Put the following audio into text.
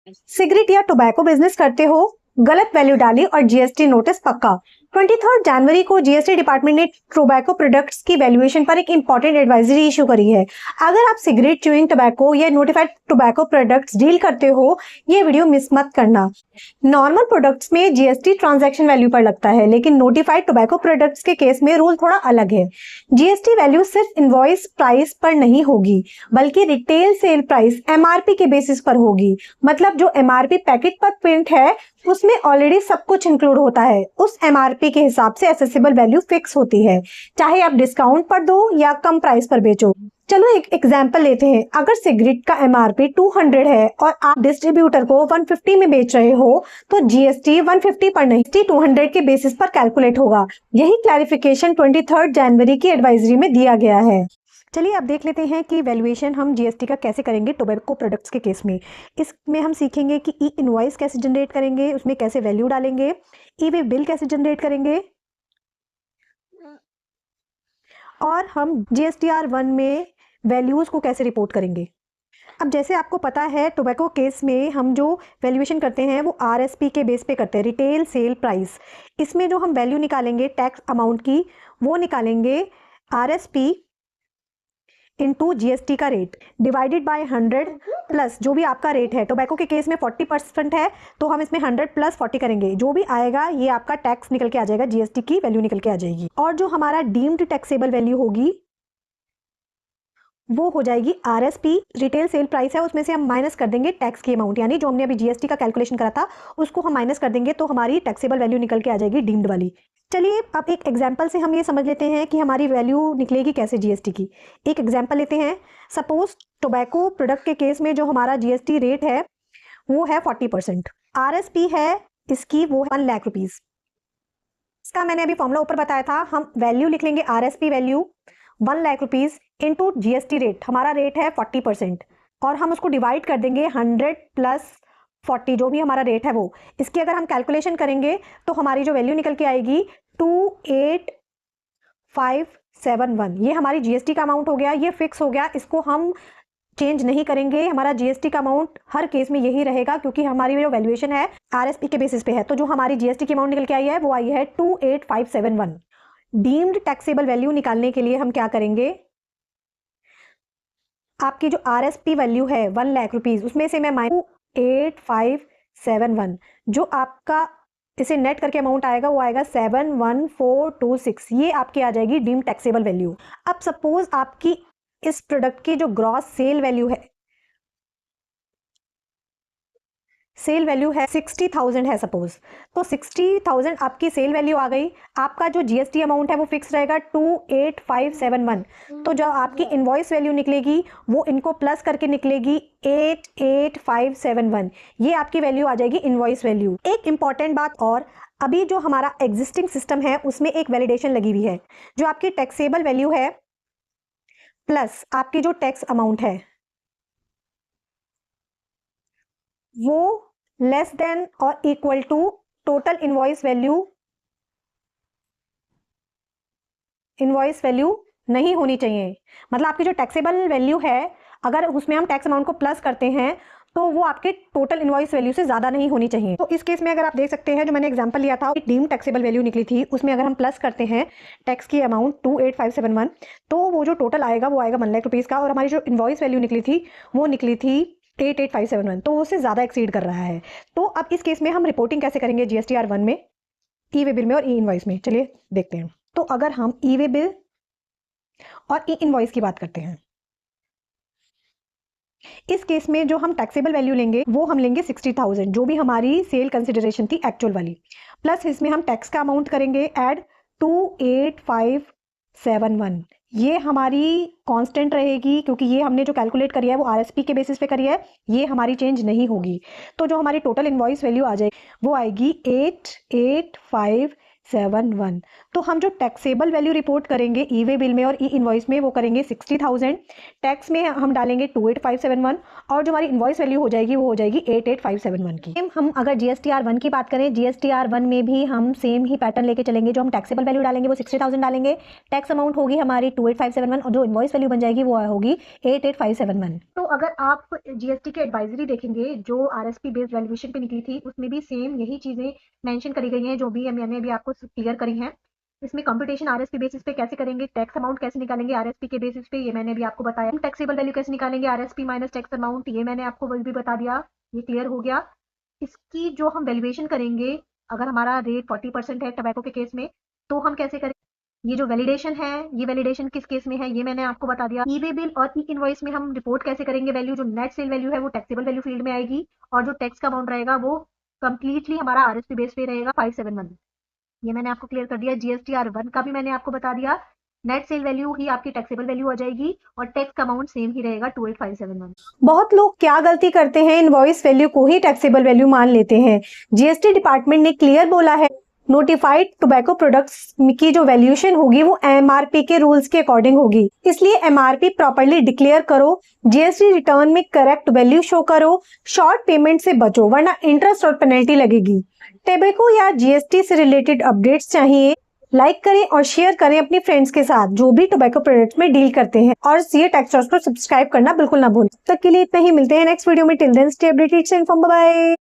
Cigarette या tobacco business करते हो, गलत वैल्यू डाली और जीएसटी नोटिस पक्का। 23 जनवरी को जीएसटी डिपार्टमेंट ने टोबैको प्रोडक्ट्स की वैल्यूएशन पर एक इंपॉर्टेंट एडवाइजरी इशू करी है। अगर आप सिगरेट, च्यूइंग टोबैको या नोटिफाइड टोबैको प्रोडक्ट्स डील करते हो, ये वीडियो मिस मत करना। नॉर्मल प्रोडक्ट्स में जीएसटी ट्रांजैक्शन वैल्यू पर लगता है, लेकिन नोटिफाइड टोबैको प्रोडक्ट्स के केस में रूल थोड़ा अलग है। जीएसटी वैल्यू सिर्फ इनवॉइस प्राइस पर नहीं होगी, बल्कि रिटेल सेल प्राइस एमआरपी के बेसिस पर होगी। मतलब जो एमआरपी पैकेट पर प्रिंट है, उसमें ऑलरेडी सब कुछ इंक्लूड होता है। उस एमआरपी के हिसाब से एसेसिबल वैल्यू फिक्स होती है, चाहे आप डिस्काउंट पर दो या कम प्राइस पर बेचो। चलो एक एग्जांपल लेते हैं। अगर सिगरेट का एमआरपी 200 है और आप डिस्ट्रीब्यूटर को 150 में बेच रहे हो, तो जीएसटी 150 पर नहीं, 200 के बेसिस पर कैलकुलेट होगा। यही क्लैरिफिकेशन 23 जनवरी की एडवाइजरी में दिया गया है। चलिए अब देख लेते हैं कि वैल्यूएशन हम जीएसटी का कैसे करेंगे टोबैको प्रोडक्ट्स के केस में। इसमें हम सीखेंगे कि ई इनवॉइस कैसे जनरेट करेंगे, उसमें कैसे वैल्यू डालेंगे, ई वे बिल कैसे जनरेट करेंगे, और हम GSTR1 में वैल्यूज को कैसे रिपोर्ट करेंगे। अब जैसे आपको पता है, टोबैको केस में हम जो वैल्यूएशन करते हैं वो आरएसपी के बेस पे करते हैं, रिटेल सेल प्राइस। इसमें जो हम वैल्यू निकालेंगे टैक्स अमाउंट की, वो निकालेंगे आरएसपी इनटू जीएसटी का रेट डिवाइडेड बाय 100 प्लस जो भी आपका रेट है। टोबैको के केस में 40% है, तो हम इसमें 100 प्लस 40 करेंगे। जो भी आएगा ये आपका टैक्स निकल के आ जाएगा, जीएसटी की वैल्यू निकल के आ जाएगी। और जो हमारा डीम्ड टैक्सेबल वैल्यू होगी वो हो जाएगी आरएसपी, रिटेल सेल प्राइस है, उसमें से हम माइनस कर देंगे टैक्स की अमाउंट, यानी जो हमने अभी जीएसटी का कैलकुलेशन करा था उसको हम माइनस कर देंगे, तो हमारी टैक्सेबल वैल्यू निकल के आ जाएगी डीम्ड वाली। चलिए अब एक एग्जाम्पल से हम ये समझ लेते हैं कि हमारी वैल्यू निकलेगी कैसे जीएसटी की। एक एग्जाम्पल लेते हैं। सपोज टोबैको प्रोडक्ट के केस में जो हमारा जीएसटी रेट है वो है 40%, आरएसपी है इसकी वो है 1 लाख रुपीज। इसका मैंने अभी फॉर्मूला ऊपर बताया था। हम वैल्यू लिख लेंगे RSP value 1 lakh rupees into GST rate, हमारा रेट है 40%, और हम उसको डिवाइड कर देंगे 100 प्लस 40 जो भी हमारा रेट है वो। इसकी अगर हम कैलकुलेशन करेंगे तो हमारी जो वैल्यू निकल के आएगी 28571। ये हमारी जीएसटी का अमाउंट हो गया, ये फिक्स हो गया, इसको हम चेंज नहीं करेंगे। हमारा जीएसटी का अमाउंट हर केस में यही रहेगा, क्योंकि हमारी जो वैल्यूएशन है आरएसपी के बेसिस पे है। तो जो हमारी जीएसटी की अमाउंट निकल के आई है वो आई है 28571। डीम्ड टैक्सेबल वैल्यू निकालने के लिए हम क्या करेंगे, आपकी जो आरएसपी वैल्यू है 1 लाख रुपीज, उसमें से मैं माइनस 28571, जो आपका इसे नेट करके अमाउंट आएगा वो आएगा 71426। ये आपकी आ जाएगी डीम्ड टैक्सेबल वैल्यू। अब सपोज आपकी इस प्रोडक्ट की जो ग्रॉस सेल वैल्यू है, सेल वैल्यू है 60,000 है सपोज, तो 60,000 आपकी सेल वैल्यू आ गई। आपका जो जीएसटी अमाउंट है वो फिक्स रहेगा 28571। तो जो आपकी इनवॉइस वैल्यू निकलेगी वो इनको प्लस करके निकलेगी 88571। ये आपकी वैल्यू आ जाएगी इनवॉइस वैल्यू। एक इंपॉर्टेंट बात और, अभी जो हमारा एग्जिस्टिंग सिस्टम है उसमें एक वैलिडेशन लगी हुई है। जो आपकी टैक्सेबल वैल्यू है प्लस आपकी जो टैक्स अमाउंट है वो लेस देन और equal to total invoice value नहीं होनी चाहिए। मतलब आपकी जो टैक्सेबल वैल्यू है, अगर उसमें हम टैक्स अमाउंट को प्लस करते हैं तो वो आपके टोटल इनवॉइस वैल्यू से ज्यादा नहीं होनी चाहिए। तो इस केस में अगर आप देख सकते हैं, जो मैंने एग्जांपल लिया था, डीम टैक्सेबल वैल्यू निकली थी, उसमें अगर हम प्लस करते हैं टैक्स की अमाउंट 28571, तो वो जो टोटल आएगा वो आएगा 1 लाख रुपीज का, और हमारी जो इनवॉइस वैल्यू निकली थी वो निकली थी 88571, तो उससे ज्यादा एक्सीड कर रहा है। तो अब इस केस में हम रिपोर्टिंग कैसे करेंगे GSTR1 में, ई वे बिल में और ई इनवॉइस में। चलिए देखते हैं। तो अगर हम ई वे बिल और ई इनवॉइस की बात करते हैं, इस केस में जो हम टैक्सेबल वैल्यू लेंगे वो हम लेंगे 60,000, जो भी हमारी सेल कंसिडरेशन थी एक्चुअल वाली, प्लस इसमें हम टैक्स का अमाउंट करेंगे ऐड 28571। ये हमारी कांस्टेंट रहेगी, क्योंकि ये हमने जो कैलकुलेट करी है वो आरएसपी के बेसिस पे करी है, ये हमारी चेंज नहीं होगी। तो जो हमारी टोटल इनवॉइस वैल्यू आ जाएगी वो आएगी 88571। 571। तो हम जो टैक्सेबल वैल्यू रिपोर्ट करेंगे ई वे बिल में और ई इनवॉइस में वो करेंगे 60,000, टैक्स में हम डालेंगे 28571 और जो हमारी इनवॉइस वैल्यू हो जाएगी वो हो जाएगी 88571 की। हम अगर GSTR 1 की बात करें, GSTR 1 में भी हम सेम ही पैटर्न लेके चलेंगे। जो हम टैक्सेबल वैल्यू डालेंगे वो 60,000 डालेंगे, टैक्स अमाउंट होगी हमारी 28571 और जो इनवॉइस वैल्यू बन जाएगी वो होगी 88571। तो अगर आप GST की एडवाइजरी देखेंगे जो RSP बेस्ड वैल्यूएशन पे निकली थी, उसमें भी सेम यही चीजें मेंशन करी गई हैं जो भी मैंने अभी आपको क्लियर करी हैं। इसमें कंप्यूटेशन RSP बेसिस पे कैसे करेंगे, टैक्स अमाउंट कैसे निकालेंगे RSP के बेसिस पे, ये मैंने अभी आपको बताया। टैक्सेबल वैल्यू कैसे निकालेंगे RSP माइनस टैक्स अमाउंट, ये मैंने आपको भी बता दिया, ये क्लियर हो गया। इसकी जो हम वैल्यूएशन करेंगे, अगर हमारा रेट 40% है टोबैको के केस में, तो हम कैसे करें। ये जो वैलिडेशन है, ये वैलिडेशन किस केस में है ये मैंने आपको बता दिया। ई वे बिल और ई इनवॉइस में हम रिपोर्ट कैसे करेंगे वैल्यू, जो नेट सेल वैल्यू है वो टैक्सेबल वैल्यू फील्ड में आएगी और जो टैक्स का अमाउंट रहेगा वो कंप्लीटली हमारा RSP बेस पे रहेगा 571। ये मैंने आपको क्लियर कर दिया। GSTR 1 का भी मैंने आपको बता दिया, नेट सेल वैल्यू ही आपकी टैक्सेबल वैल्यू आ जाएगी और टैक्स का अमाउंट सेम ही रहेगा 28571। बहुत लोग क्या गलती करते हैं, इनवॉइस वैल्यू को ही टैक्सेबल वैल्यू मान लेते हैं। GST डिपार्टमेंट ने क्लियर बोला है, नोटिफाइड टोबैको प्रोडक्ट्स की जो वैल्यूएशन होगी वो MRP के रूल्स के अकॉर्डिंग होगी, इसलिए MRP प्रॉपर्ली डिक्लेयर करो, GST रिटर्न में करेक्ट वैल्यू शो करो, शॉर्ट पेमेंट से बचो वरना इंटरेस्ट और पेनल्टी लगेगी। टोबैको या GST से रिलेटेड अपडेट्स चाहिए, लाइक करें और शेयर करें अपने फ्रेंड्स के साथ जो भी टोबैको प्रोडक्ट्स में डील करते हैं, और ये टेक्स टॉक्स को सब्सक्राइब करना बिल्कुल ना भूलें। तब तक के लिए इतना ही, मिलते हैं नेक्स्ट वीडियो में। Till then stay updated, stay informed, bye bye.